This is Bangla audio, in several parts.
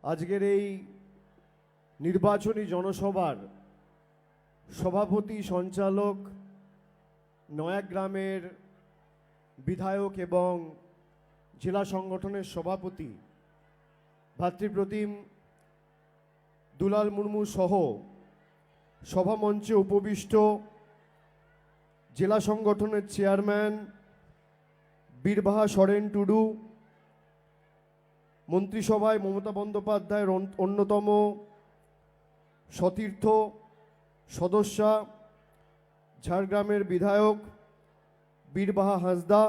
আজকের এই নির্বাচনী জনসভার সভাপতি সঞ্চালক নয়াগ্রামের বিধায়ক এবং জেলা সংগঠনের সভাপতি ভাতৃপ্রতিম দুলাল মুর্মু সহ সভামঞ্চে উপবিষ্ট জেলা সংগঠনের চেয়ারম্যান বীরবাহা সরেন টুডু, মন্ত্রিসভায় মমতা বন্দ্যোপাধ্যায়ের অন্যতম সতীর্থ সদস্যা ঝাড়গ্রামের বিধায়ক বীরবাহা হাঁসদা,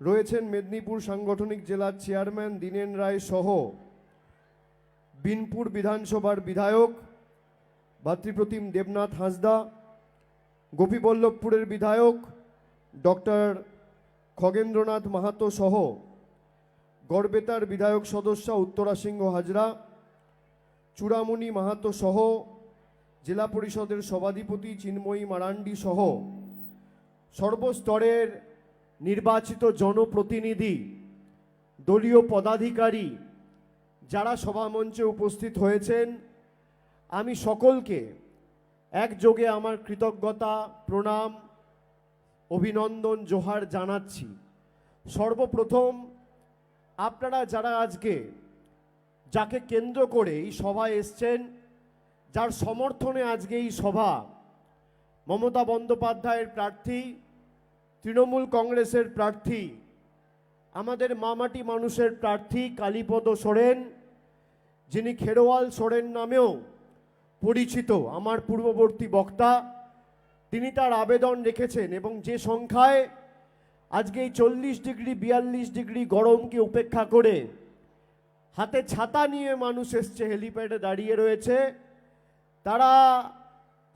রয়েছেন মেদিনীপুর সাংগঠনিক জেলার চেয়ারম্যান দীনেন রায় সহ বিনপুর বিধানসভার বিধায়ক ভাতৃপ্রতিম দেবনাথ হাঁসদা, গোপীবল্লভপুরের বিধায়ক ডক্টর খগেন্দ্রনাথ মাহাতো সহ গড়বেতার বিধায়ক সদস্য উত্তরা সিংহ হাজরা, চূড়ামণি মাহাতো সহ জেলা পরিষদের সভাধিপতি চিন্ময়ী মারান্ডি সহ সর্বস্তরের নির্বাচিত জনপ্রতিনিধি, দলীয় পদাধিকারী যারা সভামঞ্চে উপস্থিত হয়েছেন, আমি সকলকে একযোগে আমার কৃতজ্ঞতা, প্রণাম, অভিনন্দন, জোহার জানাচ্ছি। সর্বপ্রথম আপনারা যারা আজকে যাকে কেন্দ্র করে এই সভায় এসছেন, যার সমর্থনে আজকে এই সভা, মমতা বন্দ্যোপাধ্যায়ের প্রার্থী, তৃণমূল কংগ্রেসের প্রার্থী, আমাদের মামাটি মানুষের প্রার্থী কালীপদ সোরেন, যিনি খেরোয়াল সোরেন নামেও পরিচিত, আমার পূর্ববর্তী বক্তা, তিনি তার আবেদন রেখেছেন এবং যে সংখ্যায় আজকে এই 40 ডিগ্রি 42 ডিগ্রি গরমকে উপেক্ষা করে হাতে ছাতা নিয়ে মানুষ এসছে, হেলিপ্যাডে দাঁড়িয়ে রয়েছে, তারা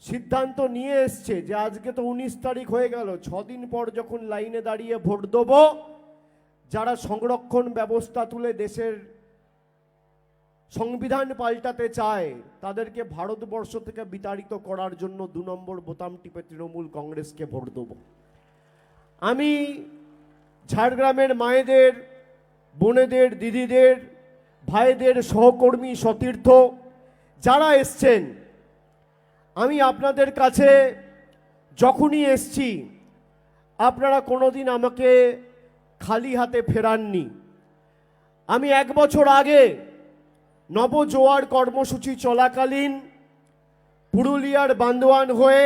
সিদ্ধান্ত নিয়ে এসছে যে আজকে তো 19 তারিখ হয়ে গেল, 6 দিন পর যখন লাইনে দাঁড়িয়ে ভোট দেব, যারা সংরক্ষণ ব্যবস্থা তুলে দেশের সংবিধান পাল্টাতে চায় তাদেরকে ভারতবর্ষ থেকে বিতাড়িত করার জন্য 2 নম্বর বোতাম টিপে তৃণমূল কংগ্রেসকে ভোট দেব। আমি ঝাড়গ্রামের মায়েদের, বোনেদের, দিদিদের, ভাইদের, সহকর্মী, সতীর্থ যারা এসছেন, আমি আপনাদের কাছে যখনই এসছি আপনারা কোনোদিন আমাকে খালি হাতে ফেরাননি। আমি 1 বছর আগে নবজোয়ার কর্মসূচি চলাকালীন পুরুলিয়ার বান্দোয়ান হয়ে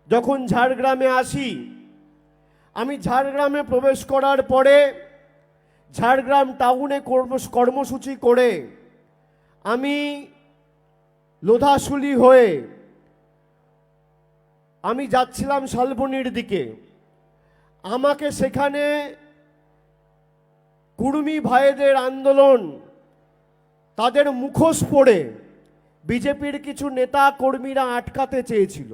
যখন ঝাড়গ্রামে আসি, আমি ঝাড়গ্রামে প্রবেশ করার পরে ঝাড়গ্রাম টাউনে কর্মসূচি করে আমি লোধাশুলি হয়ে আমি যাচ্ছিলাম শালবনির দিকে। আমাকে সেখানে কুর্মী ভাইদের আন্দোলন, তাদের মুখোশ পরে বিজেপির কিছু নেতা কর্মীরা আটকাতে চেয়েছিল।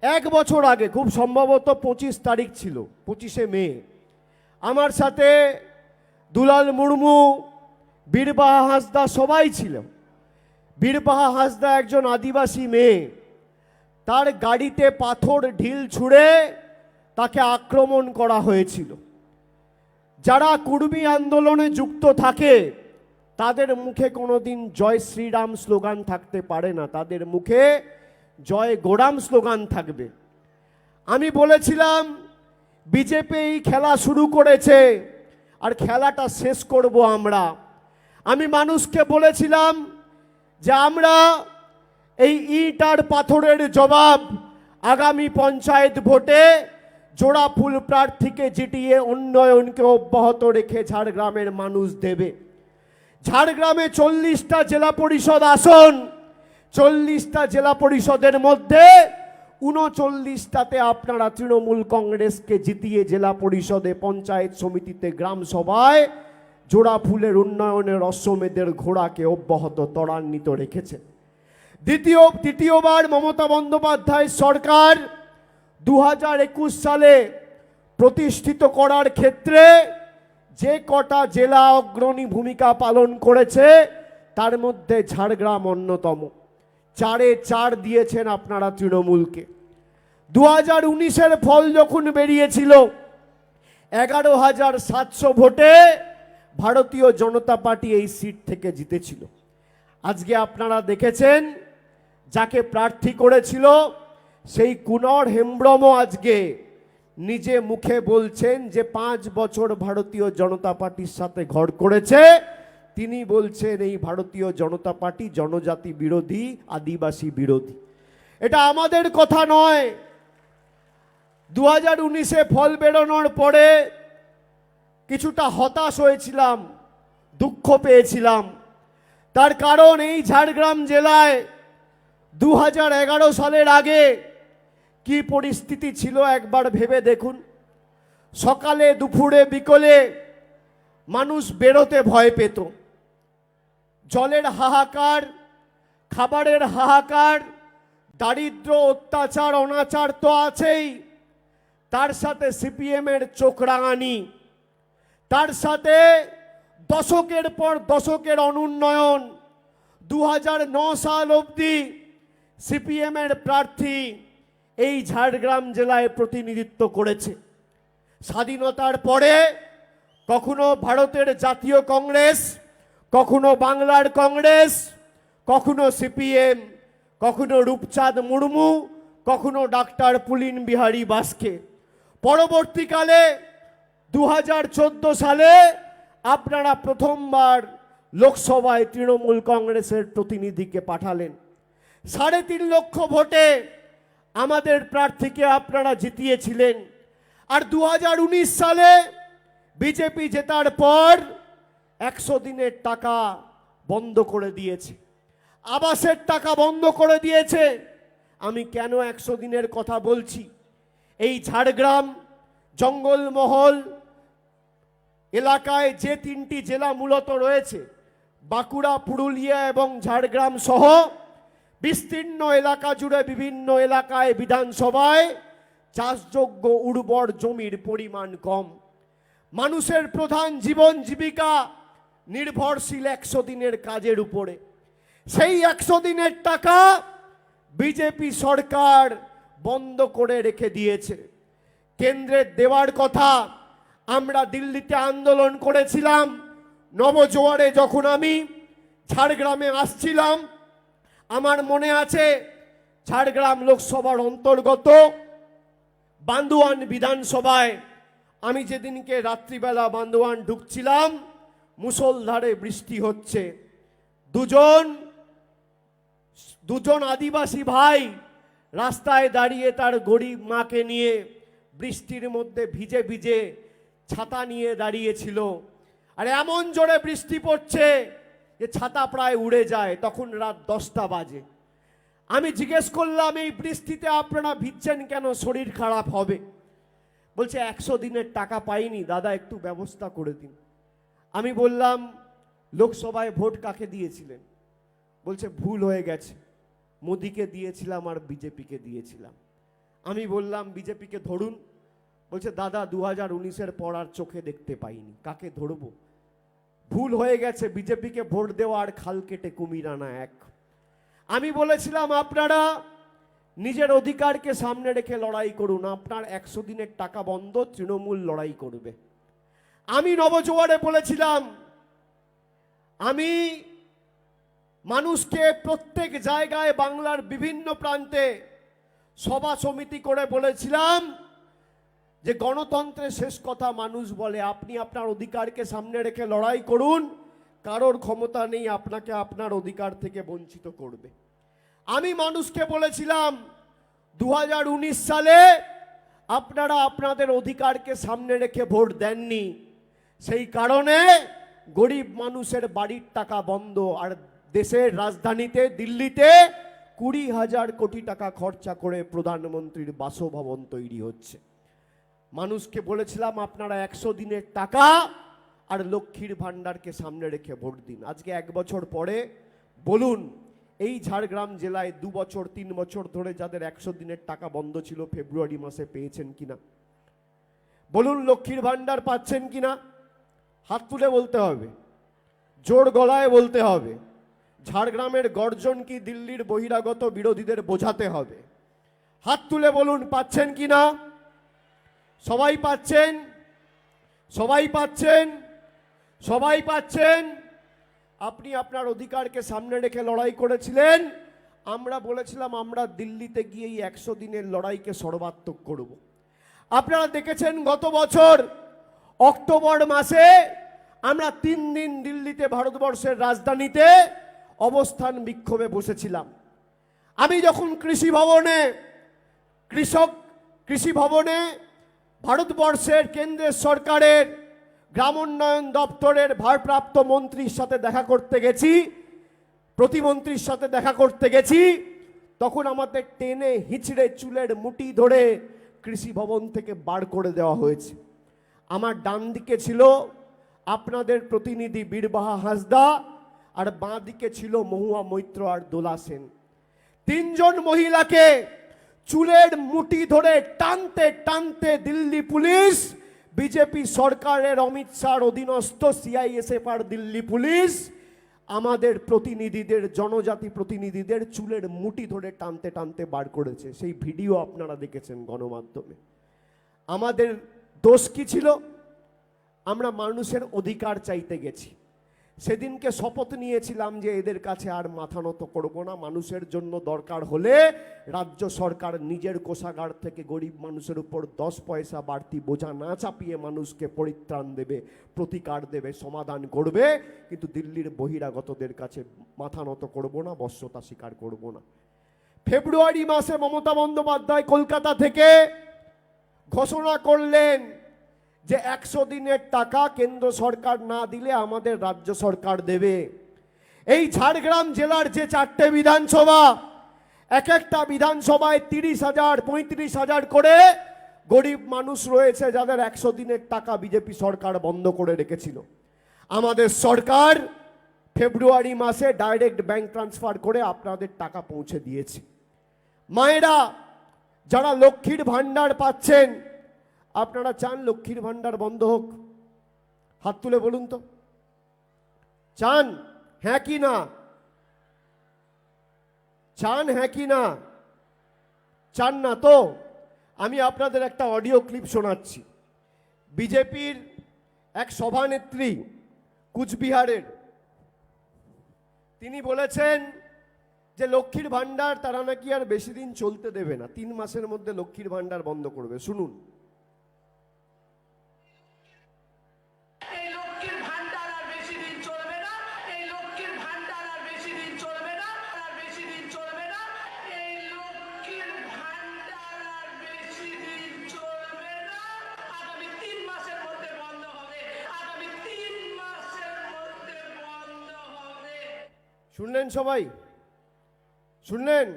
1 বছর আগে, খুব সম্ভবত 25 তারিখ ছিল, 25শে মে, আমার সাথে দুলাল মুর্মু, বীরবাহা হাঁসদা সবাই ছিল। বীরবাহা হাঁসদা একজন আদিবাসী মেয়ে, তার গাড়িতে পাথর ঢিল ছুঁড়ে তাকে আক্রমণ করা হয়েছিল। যারা কুর্মী আন্দোলনে যুক্ত থাকে তাদের মুখে কোনোদিন জয় শ্রীরাম স্লোগান থাকতে পারে না, তাদের মুখে জয় গোরাম স্লোগান থাকবে। আমি বলেছিলাম বিজেপি এই খেলা শুরু করেছে আর খেলাটা শেষ করব আমরা। আমি মানুষকে বলেছিলাম যে আমরা এই ইট আর পাথরের জবাব আগামী পঞ্চায়েত ভোটে জোড়া ফুল প্রার্থীকে জিতিয়ে উন্নয়নকে অব্যাহত রেখে ঝাড়গ্রামের মানুষ দেবে। ঝাড়গ্রামে 40টা জেলা পরিষদ আসন, 40টা জেলা পরিষদের মধ্যে 39টাতে আপনারা তৃণমূল কংগ্রেসকে জিতিয়ে জেলা পরিষদে, পঞ্চায়েত সমিতিতে, গ্রাম সভায় জোড়া ফুলের উন্নয়নের অশ্বমেধের ঘোড়াকে অব্যাহত ত্বরান্বিত রেখেছে। তৃতীয়বার মমতা বন্দ্যোপাধ্যায় সরকার 2021 সালে প্রতিষ্ঠিত করার ক্ষেত্রে যে কটা জেলা অগ্রণী ভূমিকা পালন করেছে তার মধ্যে ঝাড়গ্রাম অন্যতম। 4-এ 4 দিয়েছেন আপনারা তৃণমূলকে। 2019-এর ফল যখন বেরিয়েছিল 11,700 ভোটে ভারতীয় জনতা পার্টি এই সিট থেকে জিতেছিল। আজকে আপনারা দেখেছেন যাকে প্রার্থী করেছিল সেই কুনর হেমব্রম আজকে নিজে মুখে বলছেন যে 5 বছর ভারতীয় জনতা পার্টির সাথে ঘর করেছে। তিনি বলছেন এই ভারতীয় জনতা পার্টি জনজাতি বিরোধী, আদিবাসী বিরোধী। এটা আমাদের কথা নয়। 2019-এ ফল বেরোনোর পরে কিছুটা হতাশ হয়েছিলাম, দুঃখ পেয়েছিলাম। তার কারণ এই ঝাড়গ্রাম জেলায় 2011 সালের আগে কি পরিস্থিতি ছিল একবার ভেবে দেখুন। সকালে, দুপুরে, বিকেলে মানুষ বেরোতে ভয় পেত। জলের হাহাকার, খাবারের হাহাকার, দারিদ্র, অত্যাচার, অনাচার তো আছেই, তার সাথে সিপিএমের চোখ রাঙানি, তার সাথে দশকের পর দশকের অনুন্নয়ন। 2009 সাল অবধি সিপিএমের প্রার্থী এই ঝাড়গ্রাম জেলায় প্রতিনিধিত্ব করেছে। স্বাধীনতার পরে কখনো ভারতের জাতীয় কংগ্রেস, কখনো বাংলার কংগ্রেস, কখনো সিপিএম, কখনো রূপচাঁদ মুর্মু, কখনো ডাক্তার পুলিন বিহারী বাসকে। পরবর্তীকালে 2014 সালে আপনারা প্রথমবার লোকসভায় তৃণমূল কংগ্রেসের প্রতিনিধিকে পাঠালেন। 3.5 লক্ষ ভোটে আমাদের প্রার্থীকে আপনারা জিতিয়েছিলেন। আর 2019 সালে বিজেপি জেতার পর 100 দিনের টাকা বন্ধ করে দিয়েছে, আবাসের টাকা বন্ধ করে দিয়েছে। আমি কেন 100 দিনের কথা বলছি? এই ঝাড়গ্রাম জঙ্গলমহল এলাকায় যে 3টি জেলা মূলত রয়েছে, বাঁকুড়া, পুরুলিয়া এবং ঝাড়গ্রাম সহ বিস্তীর্ণ এলাকা জুড়ে বিভিন্ন এলাকায় বিধানসভায় চাষযোগ্য উর্বর জমির পরিমাণ কম। মানুষের প্রধান জীবন জীবিকা নির্ভরশীল 100 দিনের কাজের উপরে। সেই 100 দিনের টাকা বিজেপি সরকার বন্ধ করে রেখে দিয়েছে। কেন্দ্রের দেওয়ার কথা। আমরা দিল্লিতে আন্দোলন করেছিলাম। নবজোয়ারে যখন আমি ঝাড়গ্রামে আসছিলাম, আমার মনে আছে ঝাড়গ্রাম লোকসভার অন্তর্গত বান্দোয়ান বিধানসভায় আমি যেদিনকে রাত্রিবেলা বান্দোয়ান ঢুকছিলাম, মুষলধারে বৃষ্টি হচ্ছে। দুজন আদিবাসী ভাই রাস্তায় দাঁড়িয়ে তার গরিব মাকে নিয়ে বৃষ্টির মধ্যে ভিজে ভিজে ছাতা নিয়ে দাঁড়িয়েছিল। আর এমন জোরে বৃষ্টি পড়ছে যে ছাতা প্রায় উড়ে যায়। তখন রাত 10টা বাজে। আমি জিজ্ঞেস করলাম, এই বৃষ্টিতে আপনারা ভিজছেন কেন? শরীর খারাপ হবে। বলছে 100 দিনের টাকা পাইনি দাদা, একটু ব্যবস্থা করে দিন। আমি বললাম, লোকসভায় ভোট কাকে দিয়েছিলেন? বলছে ভুল হয়ে গেছে, মোদিকে দিয়েছিলাম আর বিজেপিকে দিয়েছিলাম। আমি বললাম বিজেপিকে ধরুন। বলছে দাদা 2019-এর পর আর চোখে দেখতে পাইনি, কাকে ধরবো? ভুল হয়ে গেছে, বিজেপিকে ভোট দেওয়া আর খাল কেটে কুমির আনা এক। আমি বলেছিলাম আপনারা নিজের অধিকারকে সামনে রেখে লড়াই করুন। আপনার 100 দিনের টাকা বন্ধ, তৃণমূল লড়াই করবে। আমি নবজোয়ারে বলেছিলাম, আমি মানুষকে প্রত্যেক জায়গায় বাংলার বিভিন্ন প্রান্তে সভা সমিতি করে বলেছিলাম যে গণতন্ত্রের শেষ কথা মানুষ বলে। আপনি আপনার অধিকারকে সামনে রেখে লড়াই করুন, কারোর ক্ষমতা নেই আপনাকে আপনার অধিকার থেকে বঞ্চিত করবে। আমি মানুষকে বলেছিলাম 2019 সালে আপনারা আপনাদের অধিকারকে সামনে রেখে ভোট দেননি, সেই কারণে গরিব মানুষের বাড়ির টাকা বন্ধ। আর দেশের রাজধানীতে দিল্লিতে 20,000 কোটি টাকা খরচা করে প্রধানমন্ত্রীর বাসভবন তৈরি হচ্ছে। মানুষকে বলেছিলাম আপনারা 100 দিনের টাকা আর লক্ষ্মীর ভাণ্ডারকে সামনে রেখে ভোট দিন। আজকে 1 বছর পরে বলুন, এই ঝাড়গ্রাম জেলায় 2 বছর 3 বছর ধরে যাদের 100 দিনের টাকা বন্ধ ছিল ফেব্রুয়ারি মাসে পেয়েছেন কিনা? বলুন, লক্ষ্মীর ভাণ্ডার পাচ্ছেন কিনা? হাত তুলে বলতে হবে, জোর গলায় বলতে হবে। ঝাড়গ্রামের গর্জন কি দিল্লির বহিরাগত বিরোধীদের বোঝাতে হবে। হাত তুলে বলুন পাচ্ছেন কিনা? সবাই পাচ্ছেন, সবাই পাচ্ছেন। সবাই পাচ্ছেন। আপনি আপনার অধিকারকে সামনে রেখে লড়াই করেছিলেন। আমরা বলেছিলাম আমরা দিল্লিতে গিয়ে এই 100 দিনের লড়াইকে সর্বাত্মক করব। আপনারা দেখেছেন গত বছর অক্টোবর মাসে আমরা 3 দিন দিল্লিতে ভারতবর্ষের রাজধানীতে অবস্থান বিক্ষোভে বসেছিলাম। আমি যখন কৃষি ভবনে ভারতবর্ষের কেন্দ্রের সরকারের গ্রামোন্নয়ন দপ্তরের ভারপ্রাপ্ত মন্ত্রীর সাথে দেখা করতে গেছি, প্রতিমন্ত্রীর সাথে দেখা করতে গেছি, তখন আমাদের টেনে হিচড়ে চুলের মুঠি ধরে কৃষি ভবন থেকে বার করে দেওয়া হয়েছে। আমার ডান দিকে ছিল আপনাদের প্রতিনিধি বীরবাহা হাঁসদা, আর বাঁ দিকে ছিল মহুয়া মৈত্র আর দোলা সেন। 3 জন মহিলাকে চুলের মুঠি ধরে টানতে টানতে দিল্লি পুলিশ, বিজেপি সরকারের অমিত শাহর অধীনস্থ সিআইএসএফ আর দিল্লি পুলিশ আমাদের প্রতিনিধিদের, জনজাতি প্রতিনিধিদের চুলের মুঠি ধরে টানতে টানতে বার করেছে। সেই ভিডিও আপনারা দেখেছেন গণমাধ্যমে। আমাদের দোষ কি ছিল? আমরা মানুষের অধিকার চাইতে গেছি। সেদিনকে শপথ নিয়েছিলাম যে এদের কাছে আর মাথা নত করব না। মানুষের জন্য দরকার হলে রাজ্য সরকার নিজের কোষাগার থেকে গরিব মানুষের উপর 10 পয়সা বাড়তি বোঝা না চাপিয়ে মানুষকে পরিত্রাণ দেবে, প্রতিকার দেবে, সমাধান করবে। কিন্তু দিল্লির বহিরাগতদের কাছে মাথা নত করব না, বশ্যতা স্বীকার করব না। ফেব্রুয়ারি মাসে মমতা বন্দ্যোপাধ্যায় কলকাতা থেকে ঘোষণা করলেন যে 100 দিনের টাকা কেন্দ্র সরকার না দিলে আমাদের রাজ্য সরকার দেবে। এই ঝাড়গ্রাম জেলার যে 4টে বিধানসভা, এক একটা বিধানসভায় 30,000 35,000 করে গরিব মানুষ রয়েছে যাদের 100 দিনের টাকা বিজেপি সরকার বন্ধ করে রেখেছিল। আমাদের সরকার ফেব্রুয়ারি মাসে ডাইরেক্ট ব্যাংক ট্রান্সফার করে আপনাদের টাকা পৌঁছে দিয়েছে। মায়েরা যারা লক্ষ্মীর ভান্ডার পাচ্ছেন, আপনারা চান লক্ষ্মীর ভান্ডার বন্ধ হোক? হাত তুলে বলুন তো, চান? হ্যাঁ কি না? চান হ্যাঁ কি না? চান না তো? আমি আপনাদের একটা অডিও ক্লিপ শোনাচ্ছি। বিজেপির এক সভানেত্রী কুচবিহারের, তিনি বলেছেন যে লক্ষ্মীর ভান্ডার তারা নাকি আর বেশি দিন চলতে দেবে না, 3 মাসের মধ্যে লক্ষ্মীর ভান্ডার বন্ধ করবে। শুনুন। শুনলেন সবাই? শুনলেন?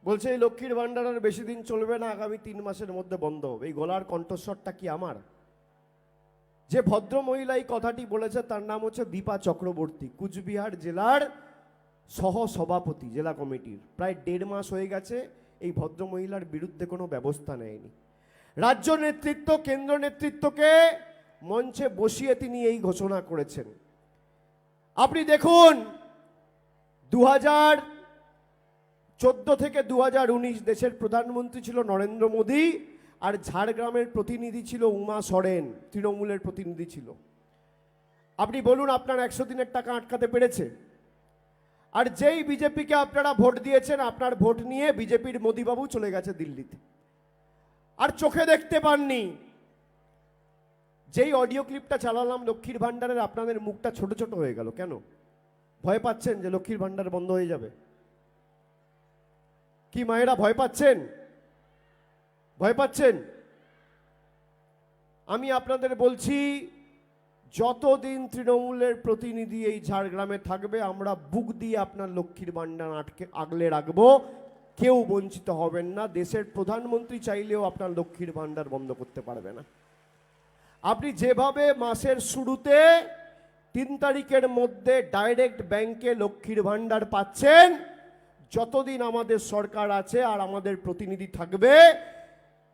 বলছে এই লক্ষ্মীর ভান্ডার আর বেশি দিন চলবে না, আগামী 3 মাসের মধ্যে বন্ধ হবে। এই গলার কণ্ঠস্বরটা কি আমার? যে ভদ্র মহিলা এই কথাটি বলেছে তার নাম হচ্ছে দীপা চক্রবর্তী, কুচবিহার জেলার সহ সভাপতি জেলা কমিটির। প্রায় 1.5 মাস হয়ে গেছে এই ভদ্র মহিলার বিরুদ্ধে কোনো ব্যবস্থা নেয়নি। রাজ্য নেতৃত্ব, কেন্দ্র নেতৃত্বকে মঞ্চে বসিয়ে তিনি এই ঘোষণা করেছেন। আপনি দেখুন, 2014 থেকে 2019 দেশের প্রধানমন্ত্রী ছিল নরেন্দ্র মোদী, আর ঝাড়গ্রামের প্রতিনিধি ছিল উমা সোরেন, তৃণমূলের প্রতিনিধি ছিল। আপনি বলুন আপনার 100 দিনের টাকা আটকাতে পেরেছে? আর যেই বিজেপিকে আপনারা ভোট দিয়েছেন, আপনার ভোট নিয়ে বিজেপির মোদীবাবু চলে গেছে দিল্লিতে, আর চোখে দেখতে পাননি। যেই অডিও ক্লিপটা চালালাম লক্ষ্মীর ভান্ডারের, আপনাদের মুখটা ছোট ছোট হয়ে গেল কেন? ভয় পাচ্ছেন যে লক্ষ্মীর ভান্ডার বন্ধ হয়ে যাবে? কি মায়েরা ভয় পাচ্ছেন? ভয় পাচ্ছেন? আমি আপনাদের বলছি, যতদিন তৃণমূলের প্রতিনিধি এই ঝাড়গ্রামে থাকবে, আমরা বুক দিয়ে আপনার লক্ষ্মীর ভান্ডার আগলে রাখবো। কেউ বঞ্চিত হবেন না। দেশের প্রধানমন্ত্রী চাইলেও আপনার লক্ষ্মীর ভান্ডার বন্ধ করতে পারবে না। আপনি যেভাবে মাসের শুরুতে 3 তারিখের মধ্যে ডাইরেক্ট ব্যাংকে লক্ষ্মীর ভান্ডার পাচ্ছেন, যতদিন আমাদের সরকার আছে আর আমাদের প্রতিনিধি থাকবে,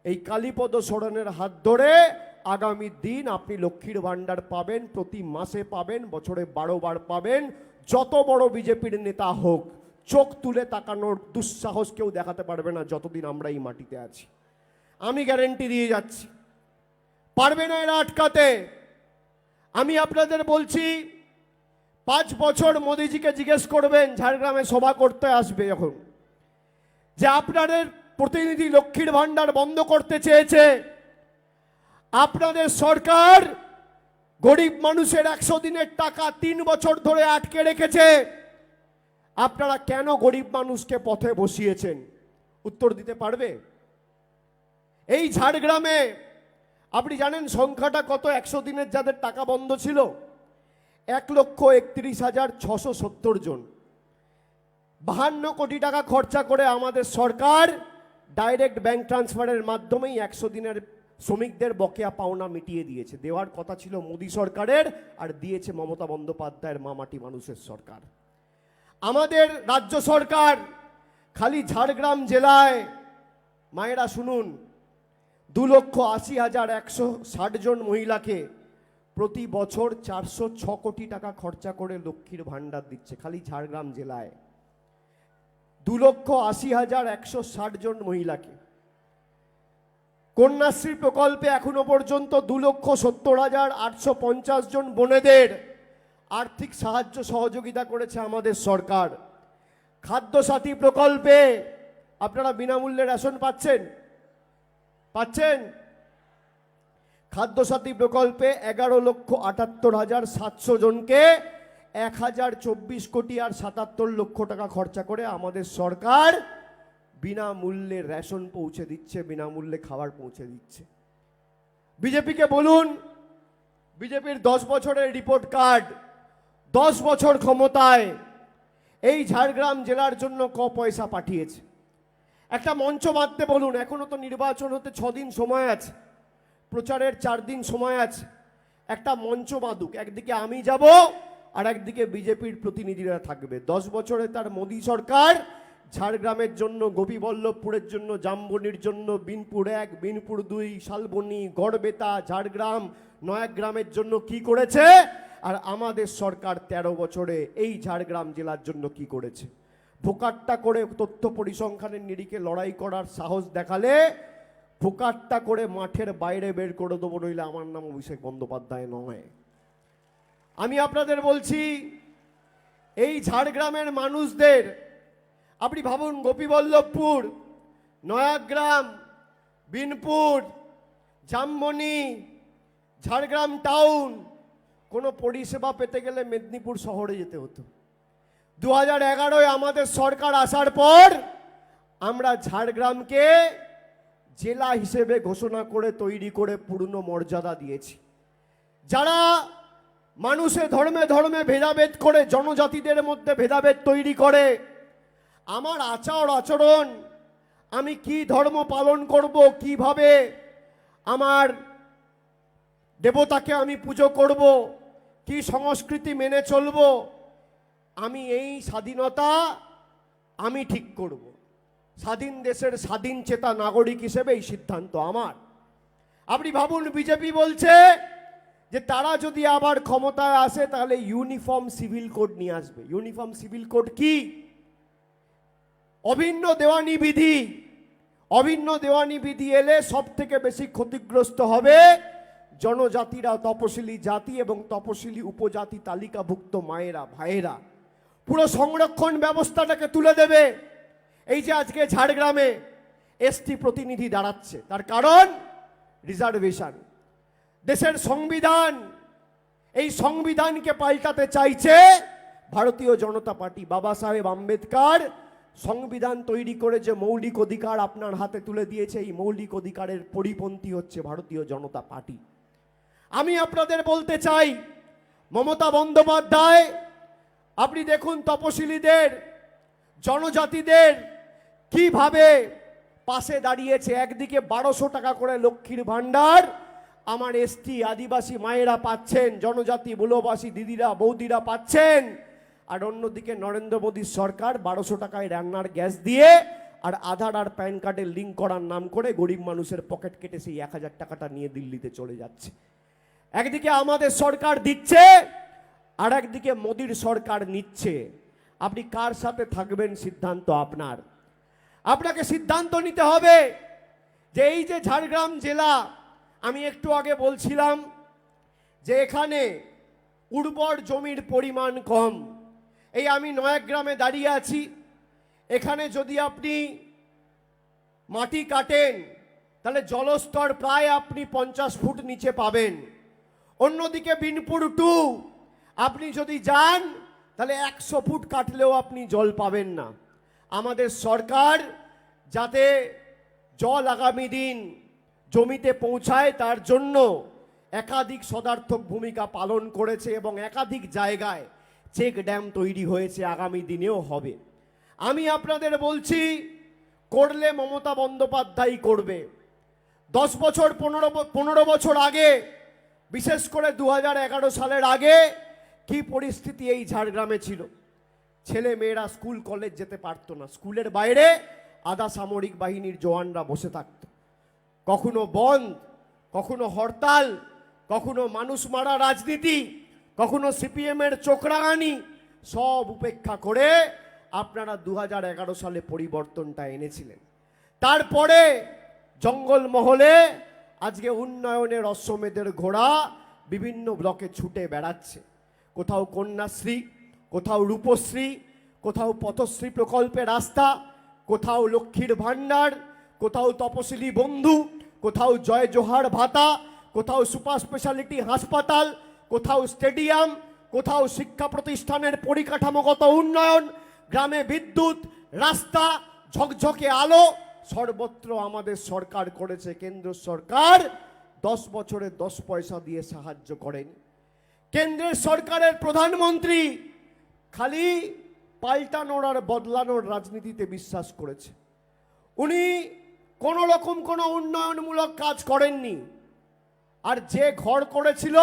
এই কালীপদ সোরেনের হাত ধরে আগামী দিন আপনি লক্ষ্মীর ভান্ডার পাবেন, প্রতি মাসে পাবেন, বছরে 12 বার পাবেন। যত বড় বিজেপির নেতা হোক, চোখ তুলে তাকানোর দুঃসাহস কেউ দেখাতে পারবে না যতদিন আমরা এই মাটিতে আছি। আমি গ্যারেন্টি দিয়ে যাচ্ছি, পারবে না এরা আটকাতে। আমি আপনাদের বলছি 5 বছর মোদিজিকে জিজ্ঞেস করবেন, ঝাড়গ্রামে সভা করতে আসবে যখন, যে আপনাদের প্রতিনিধি লক্ষ্মীর ভান্ডার বন্ধ করতে চেয়েছে, আপনাদের সরকার গরিব মানুষের 100 দিনের টাকা 3 বছর ধরে আটকে রেখেছে, আপনারা কেন গরিব মানুষকে পথে বসিয়েছেন? উত্তর দিতে পারবে? এই ঝাড়গ্রামে আপনি জানেন সংখ্যাটা কত? 100 দিনের যাদের টাকা বন্ধ ছিল 1,31,670 জন। 52 কোটি টাকা খরচা করে আমাদের সরকার ডাইরেক্ট ব্যাংক ট্রান্সফারের মাধ্যমেই 100 দিনের শ্রমিকদের বকেয়া পাওনা মিটিয়ে দিয়েছে। দেওয়ার কথা ছিল মোদী সরকারের, আর দিয়েছে মমতা বন্দ্যোপাধ্যায়ের মামাটি মানুষের সরকার। আমাদের রাজ্য সরকার খালি ঝাড়গ্রাম জেলায়, মায়েরা শুনুন, 2,80,160 জন মহিলাকে প্রতি বছর 406 কোটি টাকা খরচা করে লক্ষ্মীর ভান্ডার দিচ্ছে খালি ঝাড়গ্রাম জেলায়। 2,80,160 জন মহিলাকে। কন্যাশ্রী প্রকল্পে এখনো পর্যন্ত 2,70,850 জন বোনেদের আর্থিক সাহায্য সহযোগিতা করেছে আমাদের সরকার। খাদ্যসাথী প্রকল্পে আপনারা বিনামূল্যে রেশন পাচ্ছেন? খাদ্যসাথী প্রকল্পে 11,78,700 জনকে 1,024 কোটি আর 77 লক্ষ টাকা খরচা করে আমাদের সরকার বিনামূল্যে রেশন পৌঁছে দিচ্ছে, বিনামূল্যে খাবার পৌঁছে দিচ্ছে। বিজেপিকে বলুন, বিজেপির 10 বছরের রিপোর্ট কার্ড, 10 বছর ক্ষমতায় এই ঝাড়গ্রাম জেলার জন্য পয়সা পাঠিয়েছে। একটা মঞ্চ বাঁধতে বলুন, এখনো তো নির্বাচন হতে 6 দিন সময় আছে, প্রচারের 4 দিন সময় আছে। একটা মঞ্চ বাঁধুক, একদিকে আমি যাব আর একদিকে বিজেপির প্রতিনিধিরা থাকবে। 10 বছরে তার মোদী সরকার ঝাড়গ্রামের জন্য, গোপীবল্লভপুরের জন্য, জামবনির জন্য, বিনপুর 1, বিনপুর 2, শালবনী, গড়বেতা, ঝাড়গ্রাম, নয়াগ্রামের জন্য কি করেছে, আর আমাদের সরকার 13 বছরে এই ঝাড়গ্রাম জেলার জন্য কি করেছে। ভোকাট্টা করে তথ্য পরিসংখ্যানের নিরিখে লড়াই করার সাহস দেখালে ভোকাট্টা করে মাঠের বাইরে বের করে দেবো, নইলে আমার নাম অভিষেক বন্দ্যোপাধ্যায় নয়। আমি আপনাদের বলছি, এই ঝাড়গ্রামের মানুষদের আপনি ভাবুন, গোপীবল্লভপুর, নয়াগ্রাম, বিনপুর, জামবনি, ঝাড়গ্রাম টাউন, কোনো পরিষেবা পেতে গেলে মেদিনীপুর শহরে যেতে হতো। 2011-য় আমাদের সরকার আসার পর আমরা ঝাড়গ্রামকে জেলা হিসেবে ঘোষণা করে তৈরি করে পূর্ণ মর্যাদা দিয়েছি। যারা মানুষে ধর্মে ধর্মে ভেদাভেদ করে, জনজাতিদের মধ্যে ভেদাভেদ তৈরি করে, আমার আচার আচরণ, আমি কি ধর্ম পালন করব, কিভাবে আমার দেবতাকে আমি পুজো করব, কি সংস্কৃতি মেনে চলব, আমি এই স্বাধীনতা আমি ঠিক করব। স্বাধীন দেশের স্বাধীন চেতা নাগরিক হিসেবে এই সিদ্ধান্ত আমার। আপনি ভাবুন, বিজেপি বলছে যে তারা যদি আবার ক্ষমতায় আসে তাহলে ইউনিফর্ম সিভিল কোড নিয়ে আসবে। ইউনিফর্ম সিভিল কোড কি? অভিন্ন দেওয়ানি বিধি। অভিন্ন দেওয়ানি বিধি এলে সব থেকে বেশি ক্ষতিগ্রস্ত হবে জনজাতিরা, তপশিলি জাতি এবং তপশিলি উপজাতি তালিকাভুক্ত মায়েরা, ভাইয়েরা। পুরো সংরক্ষণ ব্যবস্থাটাকে তুলে দেবে। এই যে আজকে ঝাড়গ্রামে এসটি প্রতিনিধি দাঁড়াচ্ছে, তার কারণ রিজার্ভেশন। দেশের সংবিধান, এই সংবিধানকে পাল্টাতে চাইছে ভারতীয় জনতা পার্টি। বাবা সাহেব আম্বেদকর সংবিধান তৈরি করে যে মৌলিক অধিকার আপনার হাতে তুলে দিয়েছে, এই মৌলিক অধিকারের পরিপন্থী হচ্ছে ভারতীয় জনতা পার্টি। আমি আপনাদের বলতে চাই, মমতা বন্দ্যোপাধ্যায়, আপনি দেখুন তপশিলীদের, জনজাতিদের কিভাবে পাশে দাঁড়িয়েছে। একদিকে 1200 টাকা করে লক্ষ্মীর ভান্ডার আমার এসটি আদিবাসী মায়েরা পাচ্ছেন, জনজাতি মূলবাসী দিদিরা বৌদিরা পাচ্ছেন, আর অন্যদিকে নরেন্দ্র মোদীর সরকার 1200 টাকায় রান্নার গ্যাস দিয়ে আর আধার আর প্যান কার্ডের লিঙ্ক করার নাম করে গরিব মানুষের পকেট কেটে সেই 1000 টাকাটা নিয়ে দিল্লিতে চলে যাচ্ছে। একদিকে আমাদের সরকার দিচ্ছে, আর একদিকে মোদীর সরকার নিচ্ছে। আপনি কার সাথে থাকবেন সিদ্ধান্ত আপনার। আপনাকে সিদ্ধান্ত নিতে হবে যে এই যে ঝাড়গ্রাম জেলা, আমি একটু আগে বলছিলাম যে এখানে উর্বর জমির পরিমাণ কম। এই আমি নয়াগ্রামে দাঁড়িয়ে আছি, এখানে যদি আপনি মাটি কাটেন তাহলে জলস্তর প্রায় আপনি 50 ফুট নিচে পাবেন। অন্যদিকে বিনপুর টু আপনি যদি যান তাহলে 100 ফুট কাটলেও আপনি জল পাবেন না। আমাদের সরকার যাতে জল আগামী দিন জমিতে পৌঁছায় তার জন্য একাধিক সদার্থক ভূমিকা পালন করেছে এবং একাধিক জায়গায় চেক ড্যাম তৈরি হয়েছে, আগামী দিনেও হবে। আমি আপনাদের বলছি, করলে মমতা বন্দ্যোপাধ্যায় করবে। 10 বছর 15 বছর আগে, বিশেষ করে 2011 সালের আগে কি পরিস্থিতি এই ঝাড়গ্রামে ছিল। ছেলে মেয়েরা স্কুল কলেজ যেতে পারতো না, স্কুলের বাইরে আধা সামরিক বাহিনীর জওয়ানরা বসে থাকত। কখনো বন্ধ, কখনো হরতাল, কখনো মানুষ মারা রাজনীতি, কখনো সিপিএমের চোখরাঙানি, সব উপেক্ষা করে আপনারা 2011 সালে পরিবর্তনটা এনেছিলেন। তারপরে জঙ্গলমহলে আজকে উন্নয়নের অশ্বমেধের ঘোড়া বিভিন্ন ব্লকে ছুটে বেড়াচ্ছে। কোথাও কন্যাশ্রী, কোথাও রূপশ্রী, কোথাও পথশ্রী প্রকল্পে রাস্তা, কোথাও লক্ষ্মীর ভাণ্ডার, কোথাও তপশিলি বন্ধু, কোথাও জয় জোহার ভাতা, কোথাও সুপার স্পেশালিটি হাসপাতাল, কোথাও স্টেডিয়াম, কোথাও শিক্ষা প্রতিষ্ঠানের পরিকাঠামোগত উন্নয়ন, গ্রামে বিদ্যুৎ, রাস্তা, ঝকঝকে আলো, সর্বত্র আমাদের সরকার করেছে। কেন্দ্র সরকার 10 বছরে 10 পয়সা দিয়ে সাহায্য করেন। কেন্দ্রের সরকারের প্রধানমন্ত্রী খালি পাল্টানোর আর বদলানোর রাজনীতিতে বিশ্বাস করেছে। উনি কোনো রকম কোনো উন্নয়নমূলক কাজ করেননি। আর যে ঘর করেছিল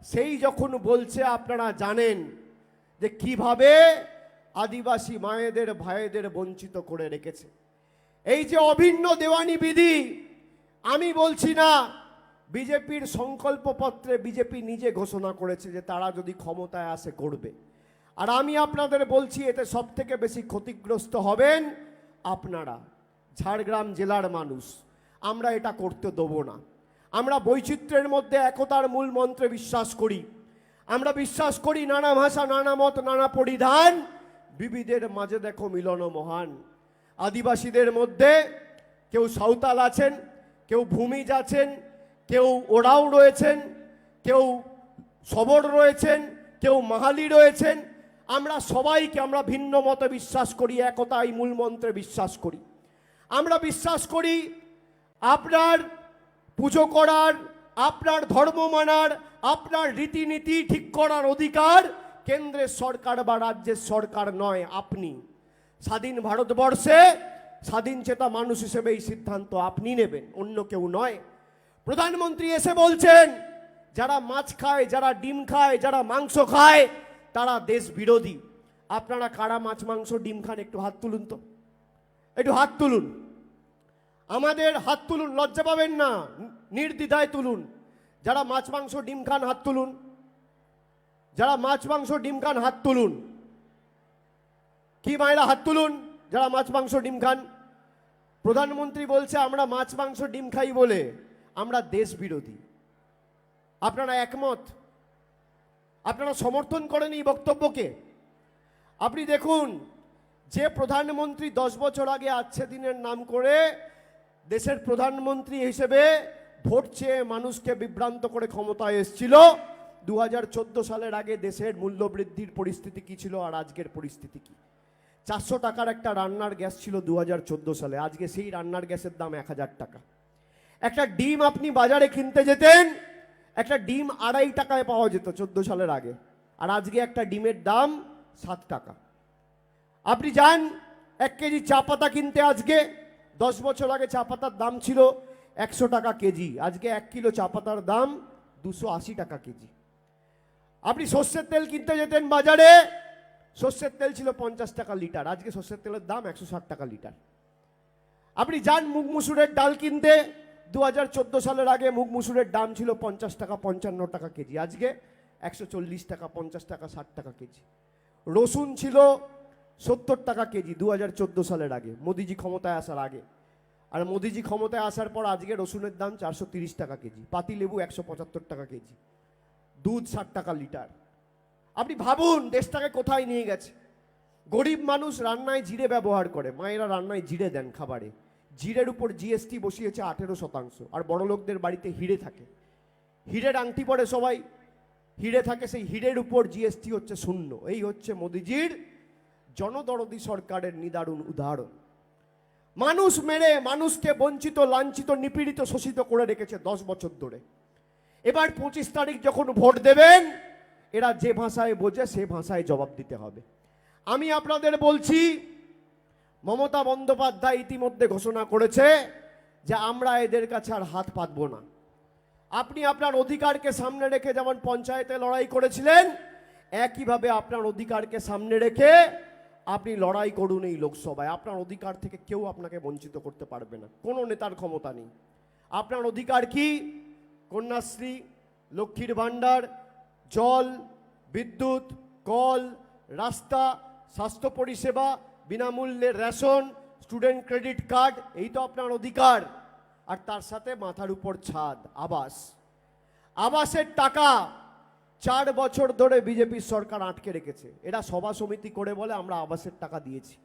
সেই যখন বলছে, আপনারা জানেন যে কিভাবে আদিবাসী মায়েদের ভাইদের বঞ্চিত করে রেখেছে। এই যে অভিন্ন দেওয়ানি বিধি, আমি বলছি না, বিজেপির সংকল্পপত্রে বিজেপি নিজে ঘোষণা করেছে যে তারা যদি ক্ষমতায় আসে করবে। আর আমি আপনাদের বলছি, এতে সব থেকে বেশি ক্ষতিগ্রস্ত হবেন আপনারা, ঝাড়গ্রাম জেলার মানুষ। আমরা এটা করতে দেবো না। আমরা বৈচিত্র্যের মধ্যে একতার মূল মন্ত্রে বিশ্বাস করি। আমরা বিশ্বাস করি নানা ভাষা, নানা মত, নানা পরিধান, বিবিধের মাঝে দেখো মিলন মহান। আদিবাসীদের মধ্যে কেউ সাঁওতাল আছেন, কেউ ভূমিজ আছেন, কেউ ওরাও রয়েছেন, কেউ সবর রয়েছেন, কেউ মাহালি রয়েছেন। আমরা সবাইকে, আমরা ভিন্ন মতে বিশ্বাস করি, একতাই মূল মন্ত্রে বিশ্বাস করি। আমরা বিশ্বাস করি আপনার পুজো করার, আপনার ধর্ম মানার, আপনার রীতিনীতি ঠিক করার অধিকার কেন্দ্রের সরকার বা রাজ্যের সরকার নয়, আপনি। স্বাধীন ভারতবর্ষে স্বাধীন চেতা মানুষ হিসেবে এই সিদ্ধান্ত আপনি নেবেন, অন্য কেউ নয়। প্রধানমন্ত্রী এসে বলছেন যারা মাছ খায়, যারা ডিম খায়, যারা মাংস খায় তারা দেশ বিরোধী। আপনারা কারা মাছ মাংস ডিম খান? একটু হাত তুলুন তো, একটু হাত তুলুন। আমাদের হাত তুলুন, লজ্জা পাবেন না, নির্দ্বিধায় তুলুন। যারা মাছ মাংস ডিম খান হাত তুলুন, যারা মাছ মাংস ডিম খান হাত তুলুন। কি মায়েরা হাত তুলুন যারা মাছ মাংস ডিম খান। প্রধানমন্ত্রী বলছে আমরা মাছ মাংস ডিম খাই বলে আমরা দেশ বিরোধী। আপনারা একমত? আপনারা সমর্থন করেন এই বক্তব্যকে? আপনি দেখুন, যে প্রধানমন্ত্রী 10 বছর আগে আচ্ছে দিনের নাম করে দেশের প্রধানমন্ত্রী হিসেবে ভোট চেয়ে মানুষকে বিভ্রান্ত করে ক্ষমতায় এসেছিল, 2014 সালের আগে দেশের মূল্যবৃদ্ধির পরিস্থিতি কি ছিল আর আজকের পরিস্থিতি কি? 400 টাকার একটা রান্নার গ্যাস ছিল 2014 সালে, আজকে সেই রান্নার গ্যাসের দাম 1000 টাকা। একটা ডিম আপনি বাজারে কিনতে যেতেন, একটা ডিম 2.5 টাকায় পাওয়া যেত 14 সালের আগে, আর আজকে একটা ডিমের দাম 7 টাকা। আপনি যান 1 কেজি চা পাতা কিনতে, আজকে 10 বছর আগে চা পাতার দাম ছিল 100 টাকা কেজি, আজকে 1 কিলো চা পাতার দাম 280 টাকা কেজি। আপনি সর্ষের তেল কিনতে যেতেন বাজারে, সর্ষের তেল ছিল 50 টাকা লিটার, আজকে সর্ষের তেলের দাম 160 টাকা লিটার। আপনি যান মুগ মুসুরের ডাল কিনতে, 2014 সালের আগে মুগ মুসুরের দাম ছিল 50 টাকা 55 টাকা কেজি, আজকে 140 টাকা 50 টাকা 60 টাকা কেজি। রসুন ছিল 70 টাকা কেজি 2014 সালের আগে, মোদিজি ক্ষমতায় আসার আগে। আর মোদিজি ক্ষমতায় আসার পর আজকে রসুনের দাম 430 টাকা কেজি, পাতি লেবু 175 টাকা কেজি। দুধ 60 টাকা লিটার। আপনি ভাবুন দেশটাকে কোথায় নিয়ে গেছে। গরিব মানুষ রান্নায় জিরে ব্যবহার করে, মায়েরা রান্নায় জিরে দেন খাবারে, জিরের উপর জিএসটি বসিয়েছে 18%। আর বড় লোকদের বাড়িতে হিরে থাকে, হিরের আংটি পরে সবাই, হিরে থাকে, সেই হিরের উপর জিএসটি হচ্ছে 0। এই হচ্ছে মোদিজির জনদরদি সরকারের নিদারুণ উদাহরণ। মানুষ মেরে মানুষকে বঞ্চিত, লাঞ্ছিত, নিপীড়িত, শোষিত করে রেখেছে 10 বছর ধরে। এবার 25 তারিখ যখন ভোট দেবেন, এরা যে ভাষায় বোঝে সে ভাষায় জবাব দিতে হবে। আমি আপনাদের বলছি, মমতা বন্দ্যোপাধ্যায় ইতিমধ্যে ঘোষণা করেছে যে আমরা এদের কাছে আর হাত পাতব না। আপনি আপনার অধিকারকে সামনে রেখে যেমন পঞ্চায়েতে লড়াই করেছিলেন, একইভাবে আপনার অধিকারকে সামনে রেখে আপনি লড়াই করুন এই লোকসভায়। আপনার অধিকার থেকে কেউ আপনাকে বঞ্চিত করতে পারবে না, কোনো নেতার ক্ষমতা নেই। আপনার অধিকার কি? কন্যাশ্রী, লক্ষ্মীর ভাণ্ডার, জল, বিদ্যুৎ, কল, রাস্তা, স্বাস্থ্য পরিষেবা, বিনামূল্যে রেশন, স্টুডেন্ট ক্রেডিট কার্ড, এই তো আপনার অধিকার। আর তার সাথে মাথার উপর ছাদ, আবাস। আবাসের টাকা 4 বছর ধরে বিজেপির সরকার আটকে রেখেছে। এরা সভা সমিতি করে বলে আমরা আবাসের টাকা দিয়েছি।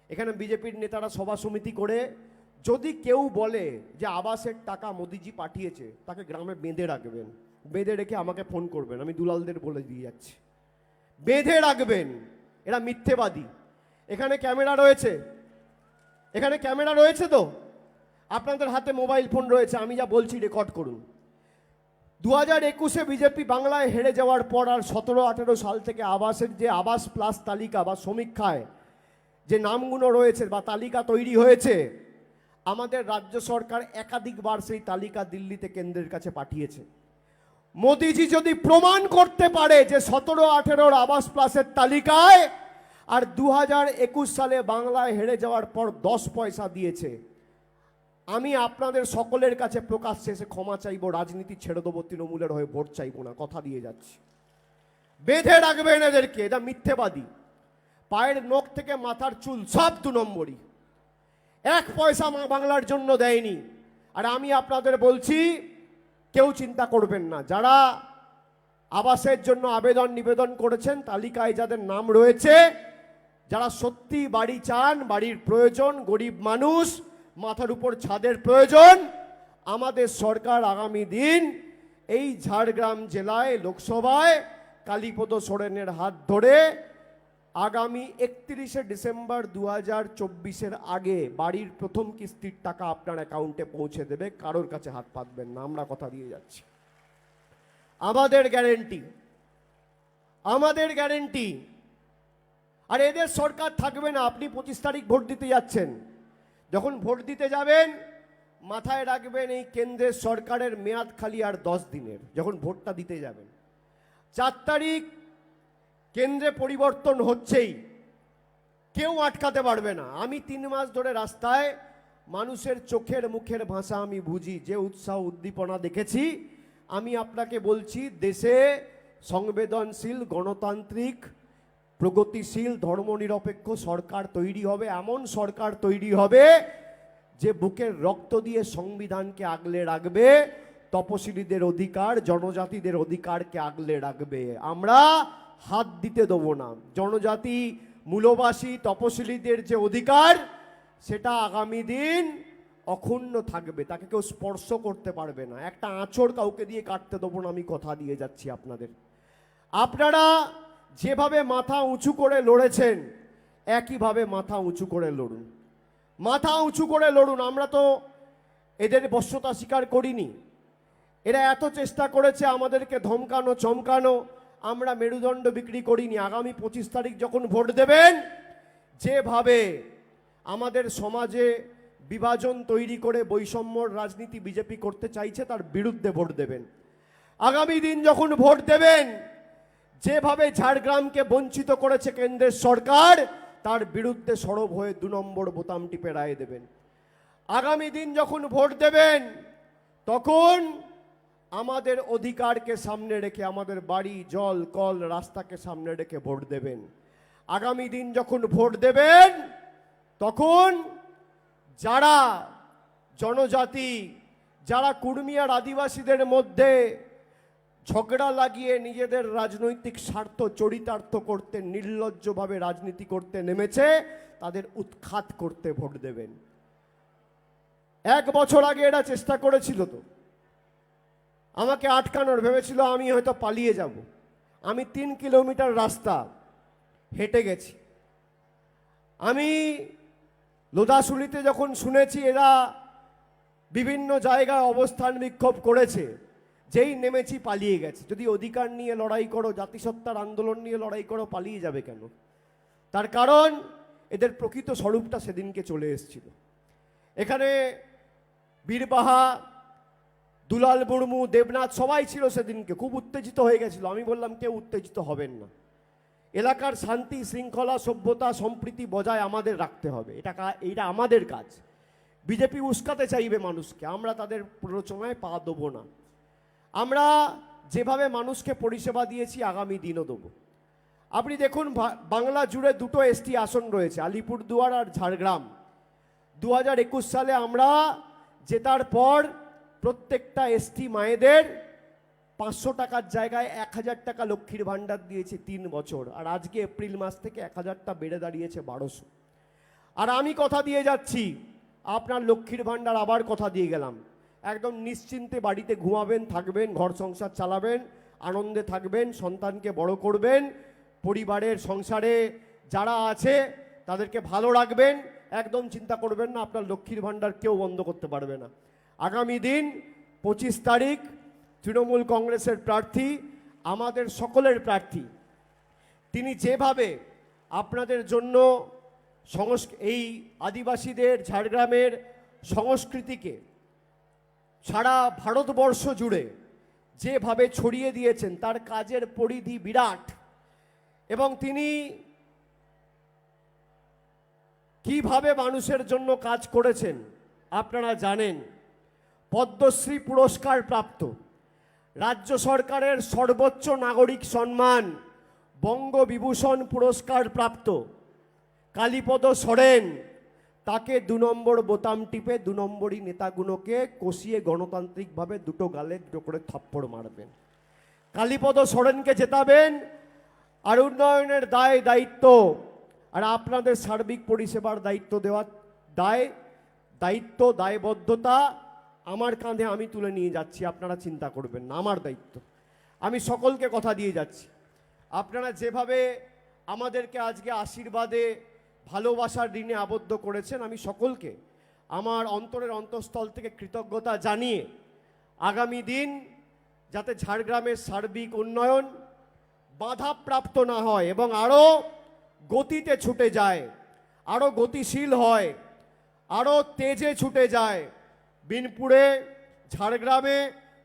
এখানে বিজেপির নেতারা সভা সমিতি করে, যদি কেউ বলে যে আবাসের টাকা মোদিজি পাঠিয়েছে, তাকে গ্রামে বেঁধে রাখবেন, বেঁধে রেখে আমাকে ফোন করবেন, আমি দুলালদের বলে দিয়ে যাচ্ছি, বেঁধে রাখবেন। এরা মিথ্যেবাদী। এখানে ক্যামেরা রয়েছে, এখানে ক্যামেরা রয়েছে তো, আপনাদের হাতে মোবাইল ফোন রয়েছে, আমি যা বলছি রেকর্ড করুন। 2021-এ বিজেপি বাংলায় হেরে যাওয়ার পর আর 17-18 সাল থেকে আবাসের যে আবাস প্লাস তালিকা বা সমীক্ষায় যে নামগুলো রয়েছে বা তালিকা তৈরি হয়েছে, আমাদের রাজ্য সরকার একাধিকবার সেই তালিকা দিল্লিতে কেন্দ্রের কাছে পাঠিয়েছে। মোদিজি যদি প্রমাণ করতে পারে যে 17-18 আবাস প্লাসের তালিকায় আর 2021 সালে বাংলায় হেরে যাওয়ার পর 10 পয়সা দিয়েছে, আমি আপনাদের সকলের কাছে প্রকাশ্যে এসে ক্ষমা চাইবো, রাজনীতি ছেড়ে দেবো, তৃণমূলের হয়ে ভোট চাইবো না, কথা দিয়ে যাচ্ছি। বেঁধে রাখবেন এদেরকে, এটা মিথ্যেবাদী। পায়ের নখ থেকে মাথার চুল সব 2 নম্বরই, 1 পয়সা মা বাংলার জন্য দেয়নি। আর আমি আপনাদের বলছি, কেউ চিন্তা করবেন না, যারা আবাসের জন্য আবেদন নিবেদন করেছেন, তালিকায় যাদের নাম রয়েছে, যারা সত্যি বাড়ি চান, বাড়ির প্রয়োজন, গরিব মানুষ, মাথার উপর ছাদের প্রয়োজন, আমাদের সরকার আগামী দিন এই ঝাড়গ্রাম জেলায় লোকসভায় কালীপদ সোরেনের হাত ধরে আগামী 31শে ডিসেম্বর 2024-এর আগে বাড়ির প্রথম কিস্তির টাকা আপনার অ্যাকাউন্টে পৌঁছে দেবে। কারোর কাছে হাত পাতবেন না, আমরা কথা দিয়ে যাচ্ছি। আমাদের গ্যারেন্টি, আমাদের গ্যারেন্টি। আর এদের সরকার থাকবে না। আপনি 25 তারিখ ভোট দিতে যাচ্ছেন, যখন ভোট দিতে যাবেন মাথায় রাখবেন এই কেন্দ্রের সরকারের মেয়াদ খালি আর 10 দিনের। যখন ভোটটা দিতে যাবেন 4 তারিখ কেন্দ্রে পরিবর্তন হচ্ছেই, কেউ আটকাতে পারবে না। আমি 3 মাস ধরে রাস্তায় মানুষের চোখের মুখের ভাষা আমি বুঝি, যে উৎসাহ উদ্দীপনা দেখেছি। আমি আপনাকে বলছি, দেশে সংবেদনশীল, গণতান্ত্রিক, প্রগতিশীল, ধর্মনিরপেক্ষ সরকার তৈরি হবে। এমন সরকার তৈরি হবে যে বুকের রক্ত দিয়ে সংবিধানকে আগলে রাখবে, তপশিলীদের অধিকার, জনজাতিদের অধিকারকে আগলে রাখবে। আমরা হাত দিতে দেবো না। জনজাতি, মূলবাসী, তপশিলীদের যে অধিকার, সেটা আগামী দিন অক্ষুণ্ণ থাকবে, তাকে কেউ স্পর্শ করতে পারবে না। একটা আঁচড় কাউকে দিয়ে কাটতে দেবো না, আমি কথা দিয়ে যাচ্ছি আপনাদের। আপনারা যেভাবে মাথা উঁচু করে লড়েছেন, একইভাবে মাথা উঁচু করে লড়ুন, মাথা উঁচু করে লড়ুন। আমরা তো এদের বশ্যতা স্বীকার করিনি। এরা এত চেষ্টা করেছে আমাদেরকে ধমকানো, চমকানো, আমরা মেরুদণ্ড বিক্রি করিনি। আগামী 25 তারিখ যখন ভোট দেবেন, যেভাবে আমাদের সমাজে বিভাজন তৈরি করে বৈষম্যর রাজনীতি বিজেপি করতে চাইছে, তার বিরুদ্ধে ভোট দেবেন। আগামী দিন যখন ভোট দেবেন, যেভাবে ঝাড়গ্রামকে বঞ্চিত করেছে কেন্দ্রের সরকার, তার বিরুদ্ধে সরব হয়ে 2 নম্বর বোতাম টিপে রায় দেবেন। আগামী দিন যখন ভোট দেবেন, তখন আমাদের অধিকারকে সামনে রেখে, আমাদের বাড়ি, জল, কল, রাস্তাকে সামনে রেখে ভোট দেবেন। আগামী দিন যখন ভোট দেবেন, তখন যারা জনজাতি, যারা কুর্মী আর আদিবাসীদের মধ্যে ঝগড়া লাগিয়ে নিজেদের রাজনৈতিক স্বার্থ চরিতার্থ করতে নির্লজ্জভাবে রাজনীতি করতে নেমেছে, তাদের উৎখাত করতে ভোট দেবেন। 1 বছর আগে এরা চেষ্টা করেছিল তো আমাকে আটকানোর, ভেবেছিল আমি হয়তো পালিয়ে যাব। আমি 3 কিলোমিটার রাস্তা হেঁটে গেছি। আমি লোধাশুলিতে যখন শুনেছি এরা বিভিন্ন জায়গায় অবস্থান বিক্ষোভ করেছে, যেই নেমেছি পালিয়ে গেছে। যদি অধিকার নিয়ে লড়াই করো, জাতিসত্তার আন্দোলন নিয়ে লড়াই করো, পালিয়ে যাবে কেন? তার কারণ এদের প্রকৃত স্বরূপটা সেদিনকে চলে এসেছিল। এখানে বীরবাহা, দুলাল মুর্মু, দেবনাথ সবাই ছিল সেদিনকে, খুব উত্তেজিত হয়ে গেছিল। আমি বললাম কেউ উত্তেজিত হবেন না, এলাকার শান্তি শৃঙ্খলা সভ্যতা সম্প্রীতি বজায় আমাদের রাখতে হবে, এটা আমাদের কাজ। বিজেপি উস্কাতে চাইবে মানুষকে, আমরা তাদের প্ররোচনায় পা দেবো না। আমরা যেভাবে মানুষকে পরিষেবা দিয়েছি আগামী দিনও দেবো। আপনি দেখুন বাংলা জুড়ে 2টো এসটি আসন রয়েছে, আলিপুরদুয়ার আর ঝাড়গ্রাম। 2021 সালে আমরা জেতার পর প্রত্যেকটা এসটি মায়েদের 500 টাকার জায়গায় 1000 টাকা লক্ষ্মীর ভাণ্ডার দিয়েছি 3 বছর। আর আজকে এপ্রিল মাস থেকে 1000টা বেড়ে দাঁড়িয়েছে 1200। আর আমি কথা দিয়ে যাচ্ছি, আপনার লক্ষ্মীর ভাণ্ডার আবার কথা দিয়ে গেলাম, একদম নিশ্চিন্তে বাড়িতে ঘুমাবেন, থাকবেন, ঘর সংসার চালাবেন, আনন্দে থাকবেন, সন্তানকে বড় করবেন, পরিবারের সংসারে যারা আছে তাদেরকে ভালো রাখবেন। একদম চিন্তা করবেন না, আপনার লক্ষ্মীর ভাণ্ডার কেউ বন্ধ করতে পারবে না। আগামী দিন 25 তারিখ তৃণমূল কংগ্রেসের প্রার্থী, আমাদের সকলের প্রার্থী, তিনি যেভাবে আপনাদের জন্য এই আদিবাসীদের, ঝাড়গ্রামের সংস্কৃতিকে সারা ভারতবর্ষ জুড়ে যেভাবে ছড়িয়ে দিয়েছেন, তার কাজের পরিধি বিরাট। এবং তিনি কিভাবে মানুষের জন্য কাজ করেছেন আপনারা জানেন। পদ্মশ্রী পুরস্কার প্রাপ্ত, রাজ্য সরকারের সর্বোচ্চ নাগরিক সম্মান বঙ্গবিভূষণ পুরস্কার প্রাপ্ত কালীপদ সরেন, তাকে 2 নম্বর বোতাম টিপে 2 নম্বরই নেতাগুলোকে কষিয়ে গণতান্ত্রিকভাবে 2টো গালে 2টো করে থাপ্পড় মারবেন। কালীপদ সরেনকে জেতাবেন, আর উন্নয়নের দায়িত্ব আর আপনাদের সার্বিক পরিষেবার দায়িত্ব দেওয়ার দায়বদ্ধতা আমার কাঁধে আমি তুলে নিয়ে যাচ্ছি। আপনারা চিন্তা করবেন না, আমার দায়িত্ব। আমি সকলকে কথা দিয়ে যাচ্ছি, আপনারা যেভাবে আমাদেরকে আজকে আশীর্বাদে ভালোবাসার ঋণে আবদ্ধ করেছেন, আমি সকলকে আমার অন্তরের অন্তঃস্থল থেকে কৃতজ্ঞতা জানিয়ে আগামী দিন যাতে ঝাড়গ্রামের সার্বিক উন্নয়ন বাধাপ্রাপ্ত না হয় এবং আরও গতিতে ছুটে যায়, আরও গতিশীল হয়, আরও তেজে ছুটে যায়, বিনপুরে, ঝাড়গ্রামে,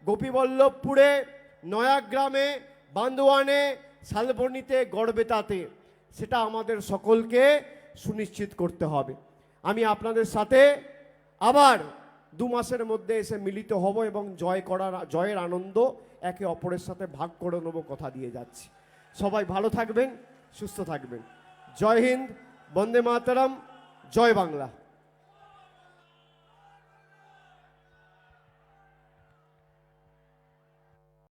গোপীবল্লভপুরে, নয়াগ্রামে, বান্দোয়ানে, শালবনীতে, গড়বেতাতে, সেটা আমাদের সকলকে সুনিশ্চিত করতে হবে। আমি আপনাদের সাথে আবার 2 মাসের মধ্যে এসে মিলিত হব এবং জয়ের আনন্দ একে অপরের সাথে ভাগ করে নেব, কথা দিয়ে যাচ্ছি। সবাই ভালো থাকবেন, সুস্থ থাকবেন। জয় হিন্দ, বন্দে মাতরম, জয় বাংলা।